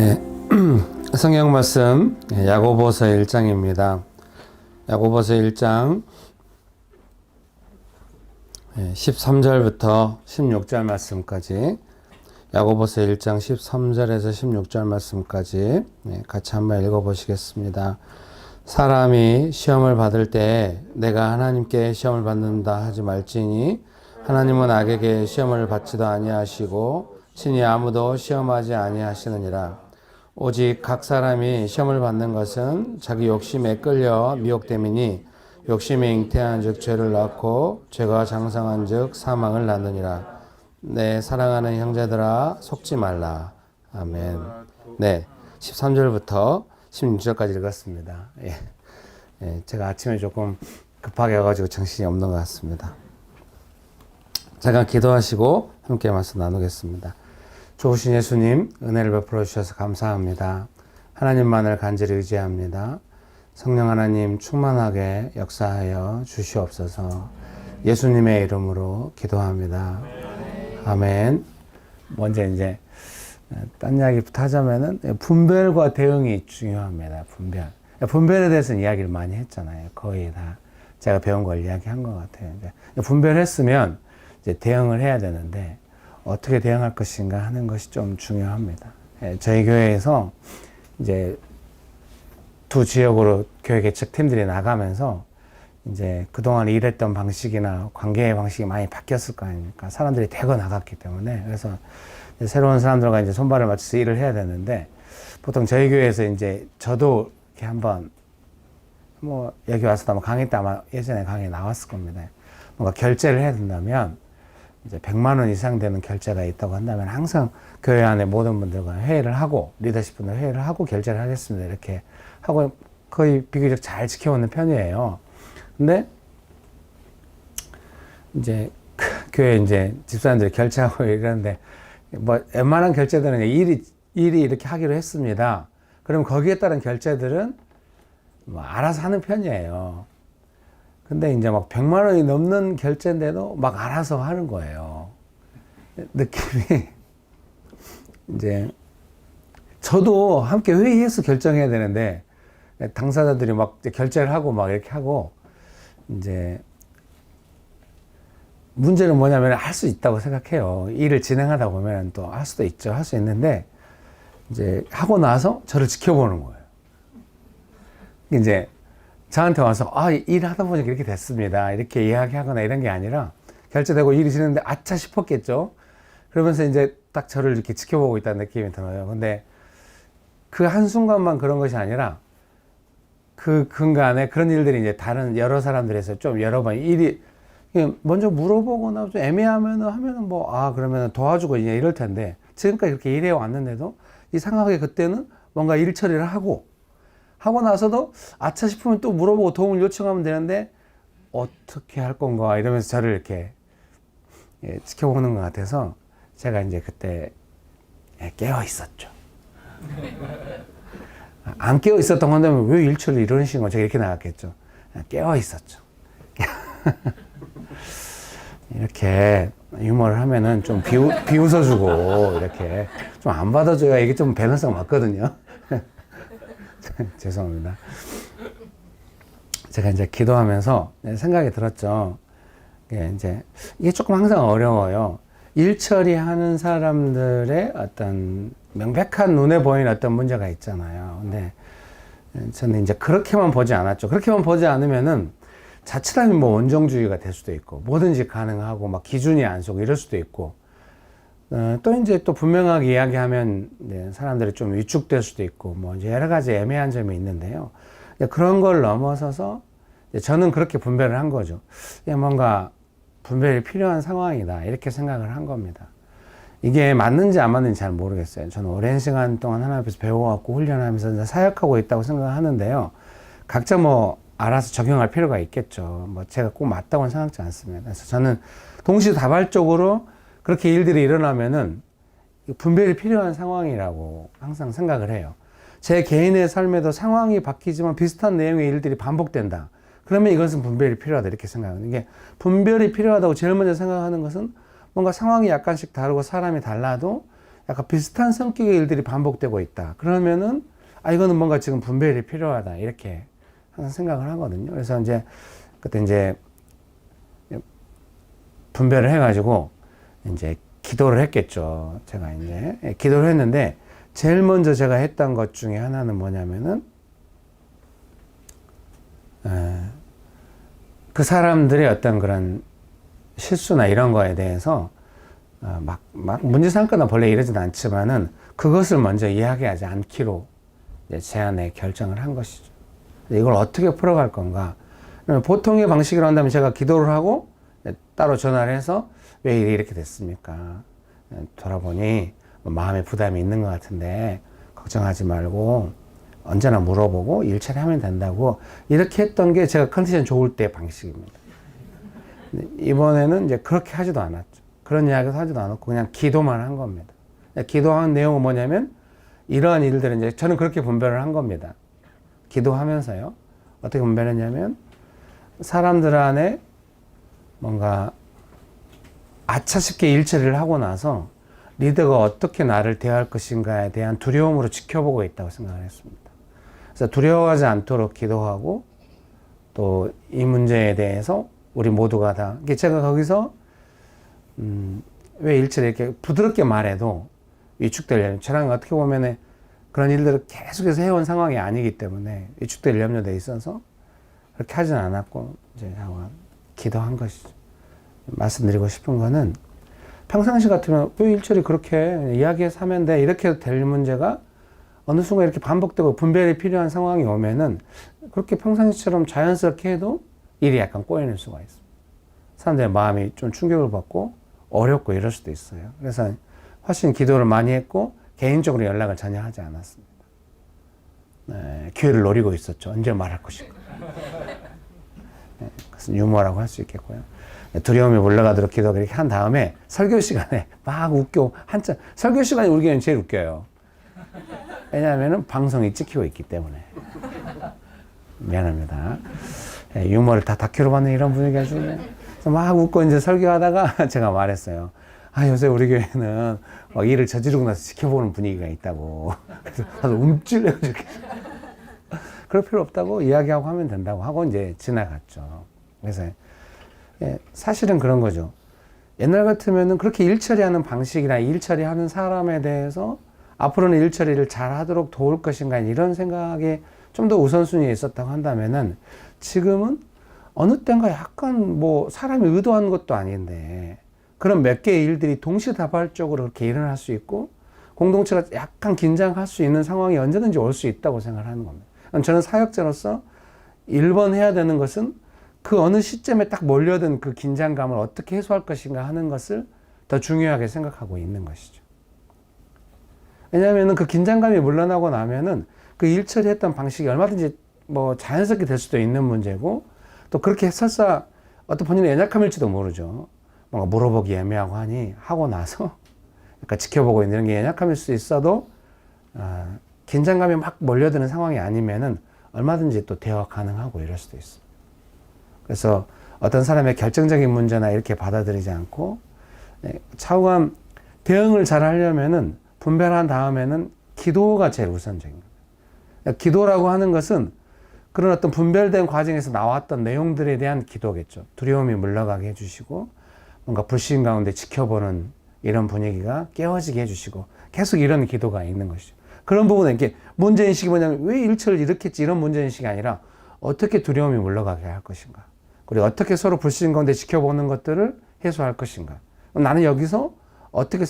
네, 성경 말씀 야고보서 1장입니다. 야고보서 1장 13절부터 16절 말씀까지, 야고보서 1장 13절에서 16절 말씀까지 같이 한번 읽어보시겠습니다. 사람이 시험을 받을 때 내가 하나님께 시험을 받는다 하지 말지니 하나님은 악에게 시험을 받지도 아니하시고 친히 아무도 시험하지 아니하시느니라. 오직 각 사람이 시험을 받는 것은 자기 욕심에 끌려 미혹됨이니 욕심이 잉태한 즉 죄를 낳고 죄가 장성한 즉 사망을 낳느니라. 내 사랑하는 형제들아 속지 말라. 아멘. 네, 13절부터 16절까지 읽었습니다. 제가 아침에 조금 급하게 와가지고 정신이 없는 것 같습니다. 잠깐 기도하시고 함께 말씀 나누겠습니다. 좋으신 예수님, 은혜를 베풀어 주셔서 감사합니다. 하나님만을 간절히 의지합니다. 성령 하나님 충만하게 역사하여 주시옵소서. 예수님의 이름으로 기도합니다. 아멘. 먼저 이제 딴 이야기부터 하자면은 분별과 대응이 중요합니다. 분별에 대해서는 이야기를 많이 했잖아요. 거의 다 제가 배운 걸 이야기한 것 같아요. 분별했으면 이제 대응을 해야 되는데 어떻게 대응할 것인가 하는 것이 좀 중요합니다. 저희 교회에서 이제 두 지역으로 교회 개척 팀들이 나가면서 이제 그동안 일했던 방식이나 관계의 방식이 많이 바뀌었을 거 아닙니까? 사람들이 대거 나갔기 때문에. 그래서 이제 새로운 사람들과 이제 손발을 맞춰서 일을 해야 되는데, 보통 저희 교회에서 이제 저도 이렇게 한번 뭐 여기 와서도 아마 강의 때 아마 예전에 강의에 나왔을 겁니다. 뭔가 결제를 해야 된다면 이제 100만 원 이상 되는 결제가 있다고 한다면 항상 교회 안에 모든 분들과 회의를 하고, 리더십 분들 회의를 하고 결제를 하겠습니다. 이렇게 하고 거의 비교적 잘 지켜오는 편이에요. 근데 이제 교회 이제 집사님들이 결제하고 이러는데 뭐 웬만한 결제들은 일이 이렇게 하기로 했습니다. 그럼 거기에 따른 결제들은 뭐 알아서 하는 편이에요. 근데 이제 막 100만 원이 넘는 결제인데도 막 알아서 하는 거예요. 느낌이 이제 저도 함께 회의해서 결정해야 되는데 당사자들이 막 결제를 하고 막 이렇게 하고, 이제 문제는 뭐냐면 할 수 있다고 생각해요. 일을 진행하다 보면 또 할 수도 있죠. 할 수 있는데 이제 하고 나서 저를 지켜보는 거예요. 이제 저한테 와서 일하다 보니까 이렇게 됐습니다. 이렇게 이야기하거나 이런 게 아니라 결제되고 일이 진행되는데 아차 싶었겠죠. 그러면서 이제 딱 저를 이렇게 지켜보고 있다는 느낌이 들어요. 근데 그 한순간만 그런 것이 아니라 그 근간에 그런 일들이 이제 다른 여러 사람들에서 좀 여러 번 일이 먼저 물어보거나 좀 애매하면은 하면은 그러면 도와주고 이제 이럴 텐데, 지금까지 그렇게 일해 왔는데도 이상하게 그때는 뭔가 일 처리를 하고 나서도 아차 싶으면 또 물어보고 도움을 요청하면 되는데 어떻게 할 건가 이러면서 저를 이렇게 지켜보는 것 같아서 제가 이제 그때 깨어 있었죠. 안 깨어 있었던 건데 왜 일처리 이런 식으로 제가 이렇게 나갔겠죠. 깨어 있었죠. 이렇게 유머를 하면은 좀 비웃어주고 이렇게 좀 안 받아줘야 이게 좀 밸런스가 맞거든요. 죄송합니다. 제가 이제 기도하면서 생각이 들었죠. 이게 조금 항상 어려워요. 일 처리하는 사람들의 어떤 명백한 눈에 보이는 어떤 문제가 있잖아요. 근데 저는 이제 그렇게만 보지 않았죠. 그렇게만 보지 않으면은 자칫하면 뭐 원정주의가 될 수도 있고 뭐든지 가능하고 막 기준이 안 서고 이럴 수도 있고, 또 이제 또 분명하게 이야기하면 사람들이 좀 위축될 수도 있고 뭐 이제 여러 가지 애매한 점이 있는데요. 그런 걸 넘어서서 저는 그렇게 분별을 한 거죠. 뭔가 분별이 필요한 상황이다 이렇게 생각을 한 겁니다. 이게 맞는지 안 맞는지 잘 모르겠어요. 저는 오랜 시간 동안 하나님 앞에서 배워왔고 훈련하면서 사역하고 있다고 생각하는데요. 각자 뭐 알아서 적용할 필요가 있겠죠. 뭐 제가 꼭 맞다고는 생각지 않습니다. 그래서 저는 동시다발적으로 그렇게 일들이 일어나면은 분별이 필요한 상황이라고 항상 생각을 해요. 제 개인의 삶에도 상황이 바뀌지만 비슷한 내용의 일들이 반복된다. 그러면 이것은 분별이 필요하다 이렇게 생각합니다. 이게 분별이 필요하다고 제일 먼저 생각하는 것은 뭔가 상황이 약간씩 다르고 사람이 달라도 약간 비슷한 성격의 일들이 반복되고 있다. 그러면은 이거는 뭔가 지금 분별이 필요하다. 이렇게 항상 생각을 하거든요. 그래서 이제 그때 이제 분별을 해가지고 이제 기도를 했겠죠. 제가 이제 기도를 했는데 제일 먼저 제가 했던 것 중에 하나는 뭐냐면은 그 사람들의 어떤 그런 실수나 이런 거에 대해서 막 문제 삼거나 본래 이러진 않지만은 그것을 먼저 이야기하지 않기로 제 안에 결정을 한 것이죠. 이걸 어떻게 풀어갈 건가? 보통의 방식으로 한다면 제가 기도를 하고 따로 전화를 해서 왜 이렇게 됐습니까? 돌아보니 마음에 부담이 있는 것 같은데 걱정하지 말고 언제나 물어보고 일 처리하면 된다고 이렇게 했던 게 제가 컨디션 좋을 때 방식입니다. 이번에는 이제 그렇게 하지도 않았죠. 그런 이야기도 하지도 않았고 그냥 기도만 한 겁니다. 기도한 내용은 뭐냐면 이러한 일들은 이제 저는 그렇게 분별을 한 겁니다. 기도하면서요. 어떻게 분별했냐면 사람들 안에 뭔가 아차쉽게 일 처리를 하고 나서 리더가 어떻게 나를 대할 것인가에 대한 두려움으로 지켜보고 있다고 생각을 했습니다. 그래서 두려워하지 않도록 기도하고 또 이 문제에 대해서 우리 모두가 다 제가 거기서 왜 일처리 이렇게 부드럽게 말해도 위축될 저랑 어떻게 보면 그런 일들을 계속해서 해온 상황이 아니기 때문에 위축될 염려돼 있어서 그렇게 하진 않았고 이제 기도한 것이죠. 말씀드리고 싶은 거는 평상시 같으면 왜 일처리 그렇게 이야기해서 하면 돼 이렇게 해도 될 문제가 어느 순간 이렇게 반복되고 분별이 필요한 상황이 오면은 그렇게 평상시처럼 자연스럽게 해도 일이 약간 꼬이는 수가 있습니다. 사람들의 마음이 좀 충격을 받고 어렵고 이럴 수도 있어요. 그래서 훨씬 기도를 많이 했고 개인적으로 연락을 전혀 하지 않았습니다. 기회를 노리고 있었죠. 언제 말할 것인가. 그것은 유머라고 할 수 있겠고요. 두려움이 물러가도록 기도 그렇게 한 다음에 설교 시간에 막 웃겨 한참 설교 시간에 우리에게는 제일 웃겨요. 왜냐하면 방송이 찍히고 있기 때문에. 미안합니다. 유머를 다 다큐로 받는 이런 분위기가 좀 막 웃고 이제 설교하다가 제가 말했어요. 요새 우리 교회는 막 일을 저지르고 나서 지켜보는 분위기가 있다고. 그래서 다들 움찔해가지고. 그럴 필요 없다고 이야기하고 하면 된다고 하고 이제 지나갔죠. 그래서 사실은 그런 거죠. 옛날 같으면은 그렇게 일 처리하는 방식이나 일 처리하는 사람에 대해서 앞으로는 일 처리를 잘 하도록 도울 것인가 이런 생각에 좀 더 우선순위에 있었다고 한다면은 지금은 어느 때인가 약간 뭐 사람이 의도한 것도 아닌데 그런 몇 개의 일들이 동시다발적으로 그렇게 일어날 수 있고 공동체가 약간 긴장할 수 있는 상황이 언제든지 올 수 있다고 생각하는 겁니다. 저는 사역자로서 1번 해야 되는 것은 그 어느 시점에 딱 몰려든 그 긴장감을 어떻게 해소할 것인가 하는 것을 더 중요하게 생각하고 있는 것이죠. 왜냐하면 그 긴장감이 물러나고 나면은 그 일 처리했던 방식이 얼마든지 뭐 자연스럽게 될 수도 있는 문제고 또 그렇게 설사 어떤 본인의 연약함일지도 모르죠. 뭔가 물어보기 애매하고 하니 하고 나서 약간 지켜보고 있는 게 연약함일 수 있어도 긴장감이 막 몰려드는 상황이 아니면은 얼마든지 또 대화 가능하고 이럴 수도 있어요. 그래서 어떤 사람의 결정적인 문제나 이렇게 받아들이지 않고 차후간 대응을 잘 하려면은 분별한 다음에는 기도가 제일 우선적입니다. 기도라고 하는 것은 그런 어떤 분별된 과정에서 나왔던 내용들에 대한 기도겠죠. 두려움이 물러가게 해주시고 뭔가 불신 가운데 지켜보는 이런 분위기가 깨워지게 해주시고 계속 이런 기도가 있는 것이죠. 그런 부분에 이렇게 문제인식이 뭐냐면 왜 일처를 이렇게 했지 이런 문제인식이 아니라 어떻게 두려움이 물러가게 할 것인가. 그리고 어떻게 서로 불신 가운데 지켜보는 것들을 해소할 것인가. 나는 여기서 어떻게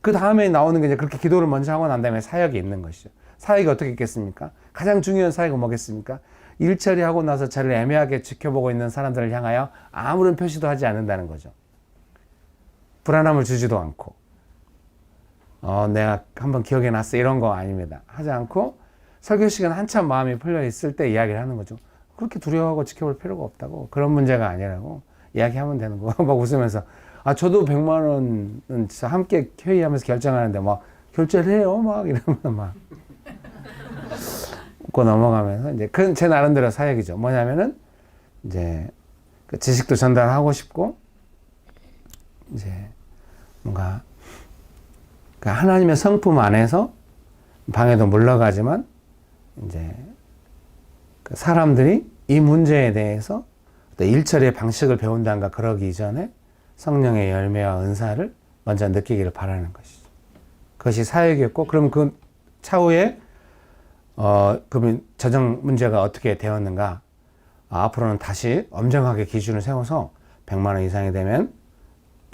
그 다음에 나오는 게 이제 그렇게 기도를 먼저 하고 난 다음에 사역이 있는 것이죠. 사역이 어떻게 있겠습니까? 가장 중요한 사역은 뭐겠습니까? 일 처리하고 나서 저를 애매하게 지켜보고 있는 사람들을 향하여 아무런 표시도 하지 않는다는 거죠. 불안함을 주지도 않고 내가 한번 기억해 놨어 이런 거 아닙니다. 하지 않고 설교 시간 한참 마음이 풀려 있을 때 이야기를 하는 거죠. 그렇게 두려워하고 지켜볼 필요가 없다고 그런 문제가 아니라고 이야기하면 되는 거. 막 웃으면서 저도 100만 원은 진짜 함께 회의하면서 결정하는데 막 결제를 해요 막 이러면 막 웃고 넘어가면서 이제 그 제 나름대로 사역이죠. 뭐냐면은 이제 그 지식도 전달하고 싶고 이제 뭔가 그러니까 하나님의 성품 안에서 방에도 물러가지만 이제 그 사람들이 이 문제에 대해서 일처리의 방식을 배운다든가 그러기 전에 성령의 열매와 은사를 먼저 느끼기를 바라는 것이죠. 그것이 사역이었고, 그럼 그 차후에 그러면 재정 문제가 어떻게 되었는가? 앞으로는 다시 엄정하게 기준을 세워서 100만 원 이상이 되면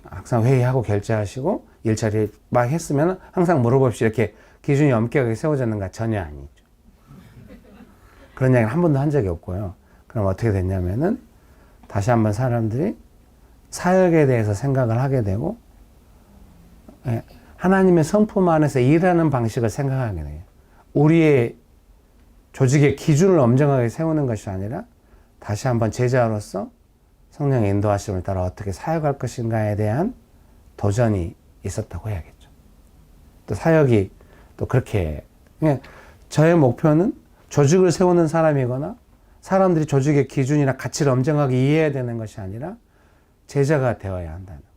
항상 회의하고 결제하시고 일처리 막 했으면 항상 물어봅시다. 이렇게 기준이 엄격하게 세워졌는가? 전혀 아니죠. 그런 이야기를 한 번도 한 적이 없고요. 그럼 어떻게 됐냐면은 다시 한번 사람들이 사역에 대해서 생각을 하게 되고, 하나님의 성품 안에서 일하는 방식을 생각하게 돼요. 우리의 조직의 기준을 엄정하게 세우는 것이 아니라 다시 한번 제자로서 성령의 인도하심을 따라 어떻게 사역할 것인가에 대한 도전이 있었다고 해야겠죠. 또 사역이 또 그렇게, 저의 목표는 조직을 세우는 사람이거나 사람들이 조직의 기준이나 가치를 엄정하게 이해해야 되는 것이 아니라 제자가 되어야 한다는 거예요.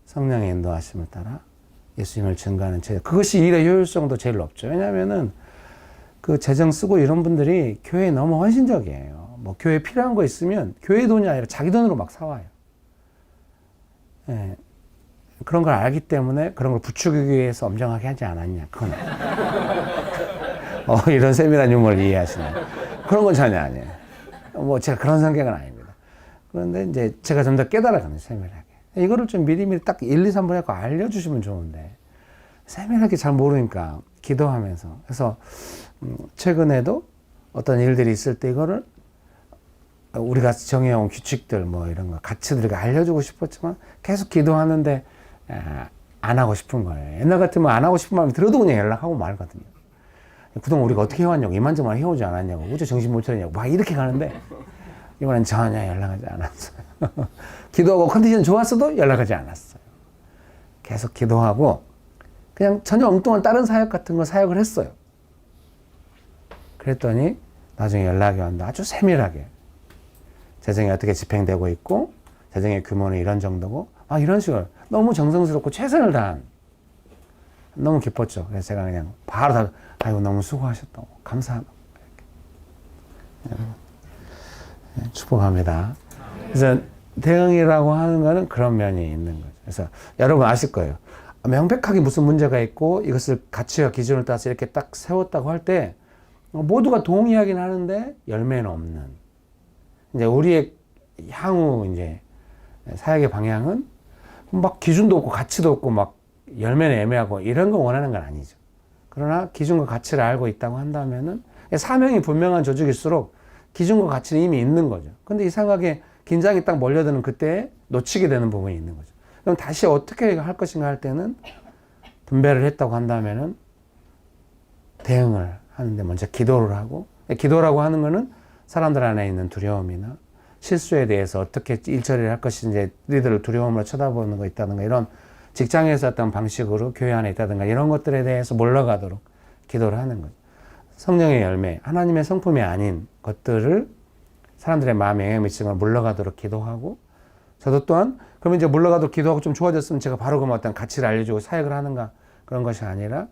성령의 인도하심을 따라 예수님을 증거하는 제자. 그것이 일의 효율성도 제일 높죠. 왜냐하면은 그 재정 쓰고 이런 분들이 교회에 너무 헌신적이에요. 뭐 교회에 필요한 거 있으면 교회 돈이 아니라 자기 돈으로 막 사와요. 예. 그런 걸 알기 때문에 그런 걸 부추기기 위해서 엄정하게 하지 않았냐. 그건 이런 세밀한 유머를 이해하시네요. 그런 건 전혀 아니에요. 뭐 제가 그런 성격은 아닙니다. 그런데 이제 제가 좀 더 깨달아가는 세밀하게. 이거를 좀 미리미리 딱 1, 2, 3번 해서 알려주시면 좋은데 세밀하게 잘 모르니까 기도하면서. 그래서 최근에도 어떤 일들이 있을 때 이거를 우리가 정해온 규칙들 뭐 이런 거 가치들을 알려주고 싶었지만 계속 기도하는데 안 하고 싶은 거예요. 옛날 같으면 안 하고 싶은 마음이 들어도 그냥 연락하고 말거든요. 그동안 우리가 어떻게 해왔냐고, 이만저만 해오지 않았냐고, 우주 정신 못 차리냐고 막 이렇게 가는데 이번엔 전혀 연락하지 않았어요. 기도하고 컨디션 좋았어도 연락하지 않았어요. 계속 기도하고 그냥 전혀 엉뚱한 다른 사역 같은 거 사역을 했어요. 그랬더니 나중에 연락이 왔는데 아주 세밀하게 재정이 어떻게 집행되고 있고 재정의 규모는 이런 정도고 이런 식으로 너무 정성스럽고 최선을 다한, 너무 기뻤죠. 그래서 제가 그냥 바로 아이고 너무 수고하셨다고 감사하다고 이렇게. 축복합니다. 그래서 대응이라고 하는 거는 그런 면이 있는 거죠. 그래서 여러분 아실 거예요. 명백하게 무슨 문제가 있고 이것을 가치와 기준을 따서 이렇게 딱 세웠다고 할 때 모두가 동의하긴 하는데 열매는 없는. 이제 우리의 향후 이제 사역의 방향은 막 기준도 없고 가치도 없고 막 열매는 애매하고 이런 거 원하는 건 아니죠. 그러나 기준과 가치를 알고 있다고 한다면은 사명이 분명한 조직일수록 기준과 가치는 이미 있는 거죠. 근데 이상하게 긴장이 딱 몰려드는 그때 놓치게 되는 부분이 있는 거죠. 그럼 다시 어떻게 할 것인가 할 때는 분배를 했다고 한다면은 대응을 하는데 먼저 기도를 하고, 기도라고 하는 거는 사람들 안에 있는 두려움이나 실수에 대해서 어떻게 일처리를 할 것인지 우리들을 두려움으로 쳐다보는 거 있다든가 이런 직장에서 어떤 방식으로 교회 안에 있다든가 이런 것들에 대해서 몰라가도록 기도를 하는 거죠. 성령의 열매, 하나님의 성품이 아닌 것들을 사람들의 마음에 영향 미치는 걸 물러가도록 기도하고, 저도 또한 그러면 이제 물러가도록 기도하고 좀 좋아졌으면 제가 바로 그럼 어떤 가치를 알려주고 사역을 하는가 그런 것이 아니라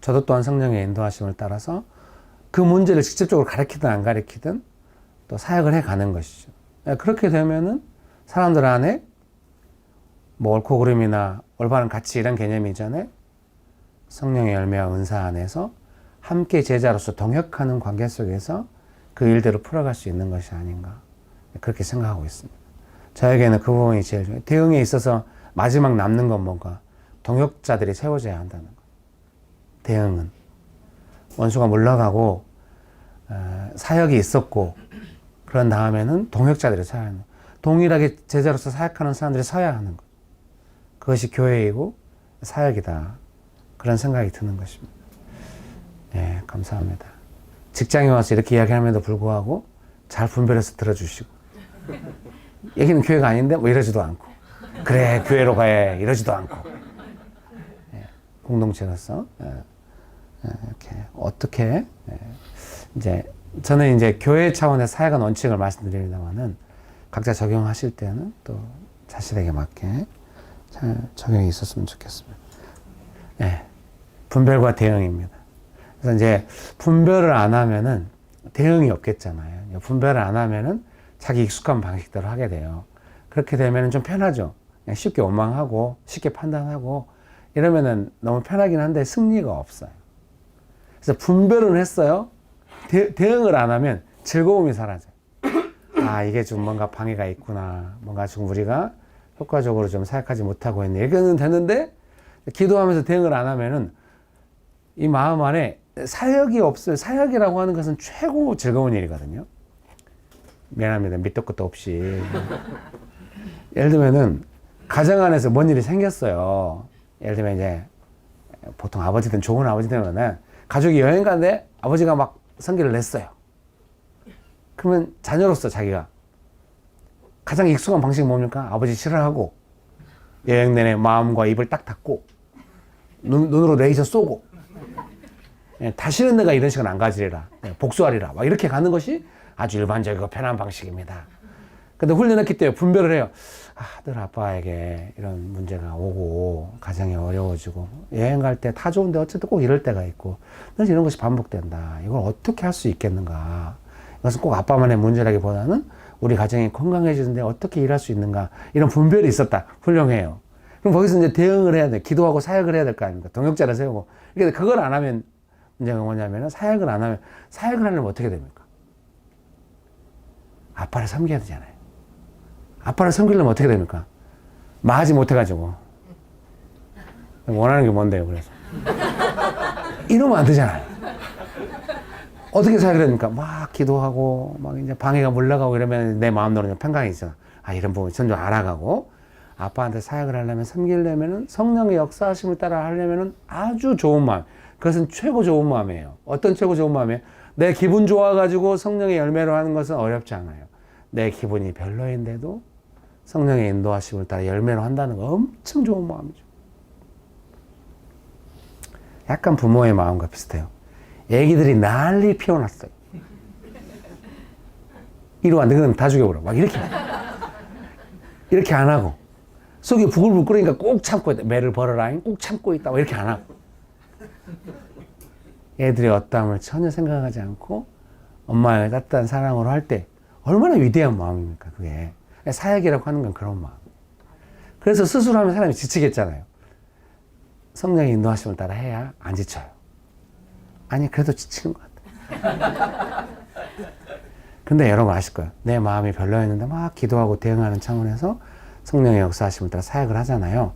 저도 또한 성령의 인도하심을 따라서 그 문제를 직접적으로 가르치든 안 가르치든 또 사역을 해가는 것이죠. 그렇게 되면은 사람들 안에 뭐 옳고 그름이나 올바른 가치 이런 개념이 이전에 성령의 열매와 은사 안에서 함께 제자로서 동역하는 관계 속에서 그 일대로 풀어갈 수 있는 것이 아닌가 그렇게 생각하고 있습니다. 저에게는 그 부분이 제일 중요해요. 대응에 있어서 마지막 남는 건 뭔가 동역자들이 세워져야 한다는 것. 대응은 원수가 물러가고 사역이 있었고 그런 다음에는 동역자들이 서야 하는 것. 동일하게 제자로서 사역하는 사람들이 서야 하는 것. 그것이 교회이고 사역이다. 그런 생각이 드는 것입니다. 네, 감사합니다. 직장에 와서 이렇게 이야기함에도 불구하고 잘 분별해서 들어주시고 여기는 교회가 아닌데 뭐 이러지도 않고 그래 교회로 가야 이러지도 않고 공동체로서 이렇게 어떻게 이제 저는 이제 교회 차원의 사역의 원칙을 말씀드리려면은 각자 적용하실 때는 또 자신에게 맞게 잘 적용이 있었으면 좋겠습니다. 예. 분별과 대응입니다. 그래서 이제 분별을 안 하면은 대응이 없겠잖아요. 분별을 안 하면은 자기 익숙한 방식대로 하게 돼요. 그렇게 되면은 좀 편하죠. 그냥 쉽게 원망하고 쉽게 판단하고 이러면은 너무 편하긴 한데 승리가 없어요. 그래서 분별은 했어요. 대응을 안 하면 즐거움이 사라져요. 아, 이게 좀 뭔가 방해가 있구나. 뭔가 좀 우리가 효과적으로 좀 사역하지 못하고 있네. 이렇게는 되는데 기도하면서 대응을 안 하면은 이 마음 안에 사역이 없어요. 사역이라고 하는 것은 최고 즐거운 일이거든요. 미안합니다. 밑도 끝도 없이. 예를 들면은 가정 안에서 뭔 일이 생겼어요. 예를 들면 이제 보통 아버지든 좋은 아버지 되면은 가족이 여행 가는데 아버지가 막 성기를 냈어요. 그러면 자녀로서 자기가 가장 익숙한 방식이 뭡니까? 아버지 싫어하고 여행 내내 마음과 입을 딱 닫고 눈으로 레이저 쏘고 다시는 내가 이런 식은 안 가지리라. 복수하리라. 막 이렇게 가는 것이 아주 일반적이고 편한 방식입니다. 근데 훈련했기 때문에 분별을 해요. 아, 늘 아빠에게 이런 문제가 오고 가정이 어려워지고 여행 갈 때 다 좋은데 어쨌든 꼭 이럴 때가 있고 늘 이런 것이 반복된다. 이걸 어떻게 할 수 있겠는가. 이것은 꼭 아빠만의 문제라기보다는 우리 가정이 건강해지는데 어떻게 일할 수 있는가. 이런 분별이 있었다. 훌륭해요. 그럼 거기서 이제 대응을 해야 돼. 기도하고 사역을 해야 될 거 아닙니까? 동역자를 세우고. 그러니까 그걸 안 하면 문제가 뭐냐면 사역을 안 하면 사역을 하려면 어떻게 됩니까? 아빠를 섬겨야 되잖아요. 아빠를 섬기려면 어떻게 됩니까? 마하지 못해가지고. 원하는 게 뭔데요, 그래서. 이러면 안 되잖아요. 어떻게 사역을 됩니까? 막 기도하고, 막 이제 방해가 물러가고 이러면 내 마음대로 평강해지잖아. 아, 이런 부분 전 좀 알아가고. 아빠한테 사역을 하려면, 섬기려면은 성령의 역사하심을 따라 하려면은 아주 좋은 마음. 그것은 최고 좋은 마음이에요. 어떤 최고 좋은 마음이에요? 내 기분 좋아가지고 성령의 열매로 하는 것은 어렵지 않아요. 내 기분이 별로인데도 성령의 인도하심을 따라 열매로 한다는 거 엄청 좋은 마음이죠. 약간 부모의 마음과 비슷해요. 애기들이 난리 피워놨어요. 이리 와, 너는 다 죽여버려. 막 이렇게 안 하고. 속이 부글부글 끓으니까 꼭 참고 있다. 매를 벌어라. 꼭 참고 있다. 이렇게 안 하고. 애들의 어떠함을 전혀 생각하지 않고 엄마의 따뜻한 사랑으로 할 때 얼마나 위대한 마음입니까, 그게. 사역이라고 하는 건 그런 마음. 그래서 스스로 하면 사람이 지치겠잖아요. 성령의 인도하심을 따라 해야 안 지쳐요. 아니, 그래도 지치는 것 같아요. 근데 여러분 아실 거예요. 내 마음이 별로였는데 막 기도하고 대응하는 차원에서 성령의 역사하심을 따라 사역을 하잖아요.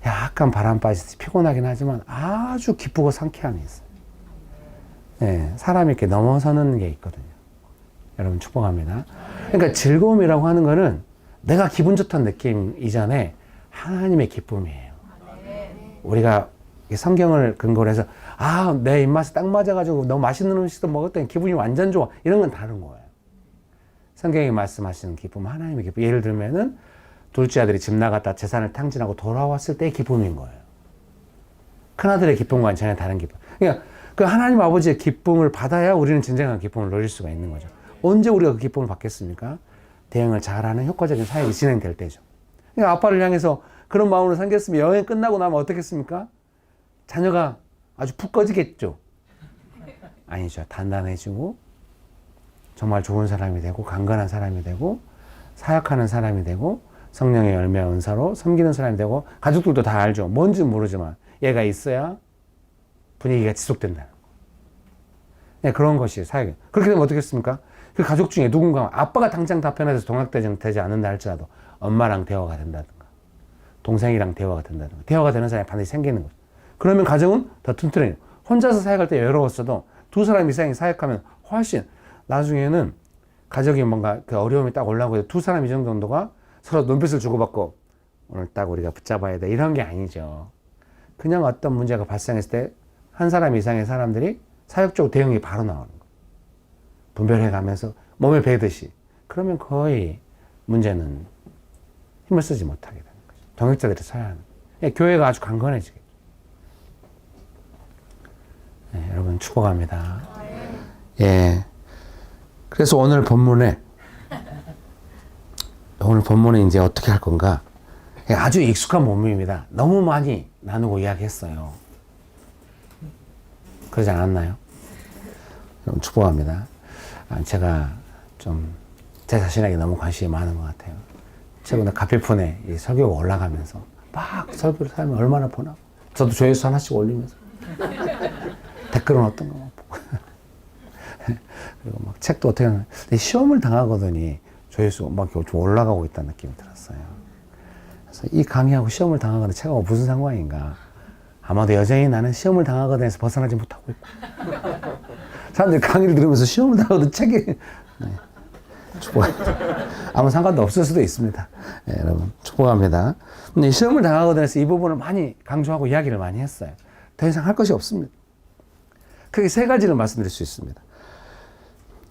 약간 바람 빠지듯이 피곤하긴 하지만 아주 기쁘고 상쾌함이 있어요. 네, 사람이 이렇게 넘어서는 게 있거든요. 여러분 축복합니다. 그러니까 즐거움이라고 하는 거는 내가 기분 좋다는 느낌 이전에 하나님의 기쁨이에요. 우리가 성경을 근거로 해서 아, 내 입맛에 딱 맞아가지고 너무 맛있는 음식도 먹었더니 기분이 완전 좋아. 이런 건 다른 거예요. 성경이 말씀하시는 기쁨, 하나님의 기쁨. 예를 들면은 둘째 아들이 집 나갔다 재산을 탕진하고 돌아왔을 때의 기쁨인 거예요. 큰아들의 기쁨과는 전혀 다른 기쁨. 그러니까 그 하나님 아버지의 기쁨을 받아야 우리는 진정한 기쁨을 누릴 수가 있는 거죠. 언제 우리가 그 기쁨을 받겠습니까? 대응을 잘하는 효과적인 사역이 진행될 때죠. 그러니까 아빠를 향해서 그런 마음으로 생겼으면 여행 끝나고 나면 어떻겠습니까? 자녀가 아주 푹 꺼지겠죠. 아니죠. 단단해지고 정말 좋은 사람이 되고 강건한 사람이 되고 사역하는 사람이 되고 성령의 열매와 은사로 섬기는 사람이 되고 가족들도 다 알죠. 뭔지는 모르지만 얘가 있어야 분위기가 지속된다는 거. 네, 그런 것이 사역이에요. 그렇게 되면 어떻겠습니까? 그 가족 중에 누군가 아빠가 당장 답변해서 동학되지 않는다 할지라도 엄마랑 대화가 된다든가 동생이랑 대화가 된다든가 대화가 되는 사람이 반드시 생기는 거죠. 그러면 가정은 더 튼튼해요. 혼자서 사역할 때 외로웠어도 두 사람 이상이 사역하면 훨씬 나중에는 가족이 뭔가 그 어려움이 딱 올라오고 두 사람 이정 정도가 서로 눈빛을 주고받고 오늘 딱 우리가 붙잡아야 돼 이런 게 아니죠. 그냥 어떤 문제가 발생했을 때 한 사람 이상의 사람들이 사역적 대응이 바로 나오는 거예요. 분별해 가면서 몸에 배듯이. 그러면 거의 문제는 힘을 쓰지 못하게 되는 거죠. 동역자들이 서야 하는 거예요. 교회가 아주 강건해지겠죠. 네, 여러분 축복합니다. 예. 그래서 오늘 본문에 이제 어떻게 할 건가? 아주 익숙한 본문입니다. 너무 많이 나누고 이야기했어요. 그러지 않았나요? 여러분 축복합니다. 제가 좀 제 자신에게 너무 관심이 많은 것 같아요. 최근에 가필폰에 이 설교가 올라가면서 막 설교를 하면 얼마나 보나. 저도 조회수 하나씩 올리면서 댓글은 어떤 거 막 보고 그리고 막 책도 어떻게 하나. 시험을 당하거든요. 조회수가 막 좀 올라가고 있다는 느낌이 들었어요. 그래서 이 강의하고 시험을 당하거든 책하고 무슨 상관인가. 아마도 여전히 나는 시험을 당하거든에서 벗어나지 못하고 있고 사람들이 강의를 들으면서 시험을 당하거든 책이 네. 축복합니다. 아무 상관도 없을 수도 있습니다. 네, 여러분 축복합니다. 근데 시험을 당하거든에서 이 부분을 많이 강조하고 이야기를 많이 했어요. 더 이상 할 것이 없습니다. 크게 세 가지를 말씀드릴 수 있습니다.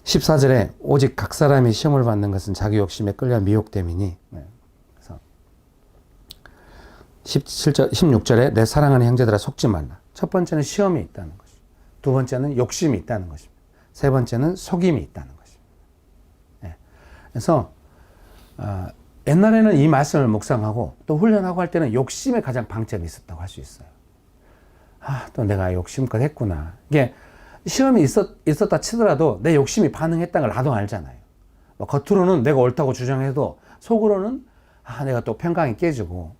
14절에 오직 각 사람이 시험을 받는 것은 자기 욕심에 끌려 미혹됨이니 네. 그래서 16절에 내 사랑하는 형제들아 속지 말라. 첫 번째는 시험이 있다는 것이고 두 번째는 욕심이 있다는 것입니다. 세 번째는 속임이 있다는 것입니다. 네. 그래서 옛날에는 이 말씀을 묵상하고 또 훈련하고 할 때는 욕심에 가장 방점이 있었다고 할 수 있어요. 또 내가 욕심껏 했구나. 이게 시험이 있었다 치더라도 내 욕심이 반응했다는 걸 나도 알잖아요. 뭐 겉으로는 내가 옳다고 주장해도 속으로는 내가 또 평강이 깨지고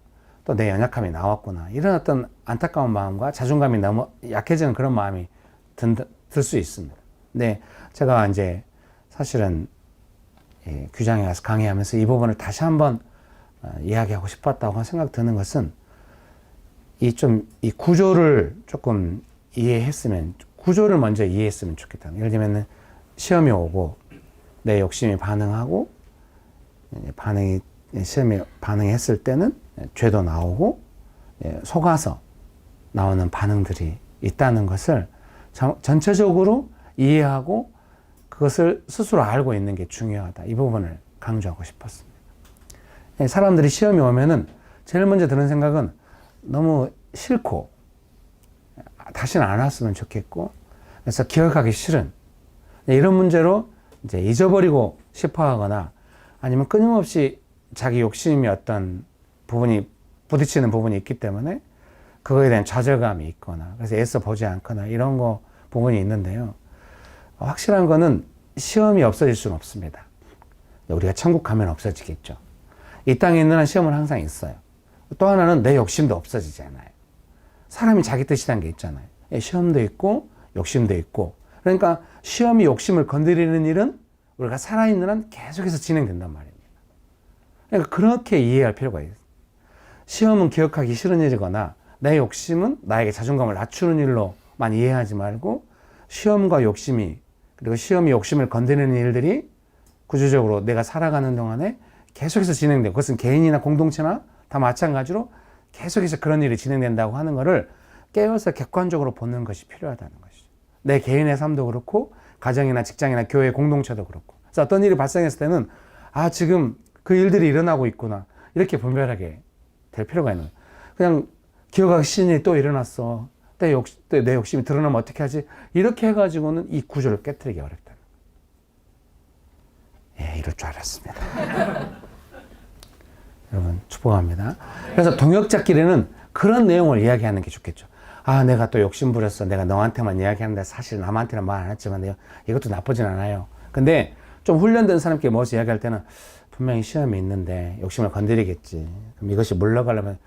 또 내 연약함이 나왔구나. 이런 어떤 안타까운 마음과 자존감이 너무 약해지는 그런 마음이 들 수 있습니다. 근데 제가 이제 사실은 규장에 가서 강의하면서 이 부분을 다시 한번 이야기하고 싶었다고 생각 드는 것은 이 구조를 조금 이해했으면, 구조를 먼저 이해했으면 좋겠다. 예를 들면 시험이 오고 내 욕심이 반응하고 시험이 반응했을 때는 죄도 나오고 속아서 나오는 반응들이 있다는 것을 전체적으로 이해하고 그것을 스스로 알고 있는 게 중요하다. 이 부분을 강조하고 싶었습니다. 사람들이 시험이 오면은 제일 먼저 드는 생각은 너무 싫고 다시는 안 왔으면 좋겠고 그래서 기억하기 싫은 이런 문제로 이제 잊어버리고 싶어 하거나 아니면 끊임없이 자기 욕심이 어떤 부분이 부딪히는 부분이 있기 때문에 그거에 대한 좌절감이 있거나 그래서 애써 보지 않거나 이런 부분이 있는데요. 확실한 거는 시험이 없어질 수는 없습니다. 우리가 천국 가면 없어지겠죠. 이 땅에 있는 한 시험은 항상 있어요. 또 하나는 내 욕심도 없어지잖아요. 사람이 자기 뜻이라는 게 있잖아요. 시험도 있고 욕심도 있고 그러니까 시험이 욕심을 건드리는 일은 우리가 살아있는 한 계속해서 진행된단 말입니다. 그러니까 그렇게 이해할 필요가 있어요. 시험은 기억하기 싫은 일이거나 내 욕심은 나에게 자존감을 낮추는 일로만 이해하지 말고 시험과 욕심이 그리고 시험이 욕심을 건드리는 일들이 구조적으로 내가 살아가는 동안에 계속해서 진행되고 그것은 개인이나 공동체나 다 마찬가지로 계속해서 그런 일이 진행된다고 하는 것을 깨어서 객관적으로 보는 것이 필요하다는 것이죠. 내 개인의 삶도 그렇고 가정이나 직장이나 교회 공동체도 그렇고 그래서 어떤 일이 발생했을 때는 지금 그 일들이 일어나고 있구나 이렇게 분별하게 될 필요가 있는 거예요. 그냥 기억하기 싫은 일이 또 일어났어. 내 욕심이 드러나면 어떻게 하지? 이렇게 해가지고는 이 구조를 깨트리기 어렵다. 이럴 줄 알았습니다. 여러분 축복합니다. 그래서 동역자끼리는 그런 내용을 이야기하는 게 좋겠죠. 내가 또 욕심 부렸어. 내가 너한테만 이야기하는데 사실 남한테는 말 안 했지만 이것도 나쁘진 않아요. 근데 좀 훈련된 사람끼리 모여서 이야기할 때는 분명히 시험이 있는데 욕심을 건드리겠지. 그럼 이것이 물러가려면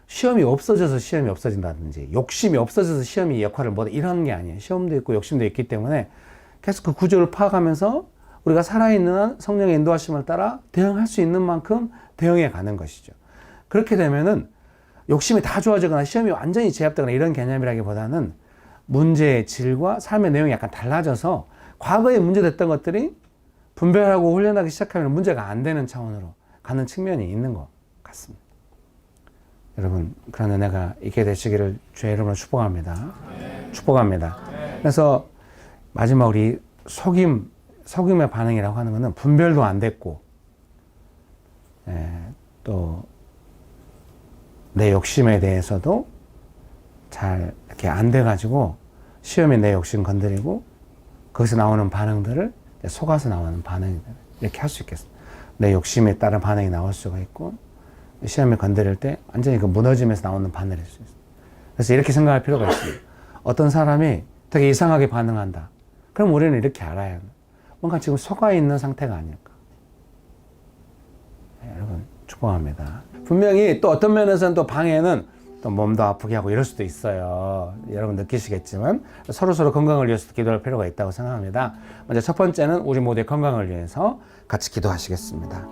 시험이 없어져서 시험이 없어진다든지 욕심이 없어져서 시험이 역할을 못 이런 게 아니에요. 시험도 있고 욕심도 있기 때문에 계속 그 구조를 파악하면서 우리가 살아있는 한 성령의 인도하심을 따라 대응할 수 있는 만큼 대응해 가는 것이죠. 그렇게 되면은 욕심이 다 좋아지거나 시험이 완전히 제압되거나 이런 개념이라기보다는 문제의 질과 삶의 내용이 약간 달라져서 과거에 문제됐던 것들이 분별하고 훈련하기 시작하면 문제가 안 되는 차원으로 가는 측면이 있는 것 같습니다. 여러분 그런 은혜가 있게 되시기를 주의 이름으로 축복합니다. 축복합니다. 그래서 마지막으로 이 속임의 반응이라고 하는 것은 분별도 안 됐고 또 내 욕심에 대해서도 잘 이렇게 안 돼가지고 시험에 내 욕심 건드리고 거기서 나오는 반응들을 속아서 나오는 반응들 이렇게 할 수 있겠습니다. 내 욕심에 따른 반응이 나올 수가 있고 시험에 건드릴 때 완전히 그 무너짐에서 나오는 바늘일 수 있어요. 그래서 이렇게 생각할 필요가 있습니다. 어떤 사람이 되게 이상하게 반응한다. 그럼 우리는 이렇게 알아야 합니다. 뭔가 지금 속아 있는 상태가 아닐까. 네, 여러분 축복합니다. 분명히 또 어떤 면에서는 또 방해는 또 몸도 아프게 하고 이럴 수도 있어요. 여러분 느끼시겠지만 서로서로 건강을 위해서 기도할 필요가 있다고 생각합니다. 먼저 첫 번째는 우리 모두의 건강을 위해서 같이 기도하시겠습니다.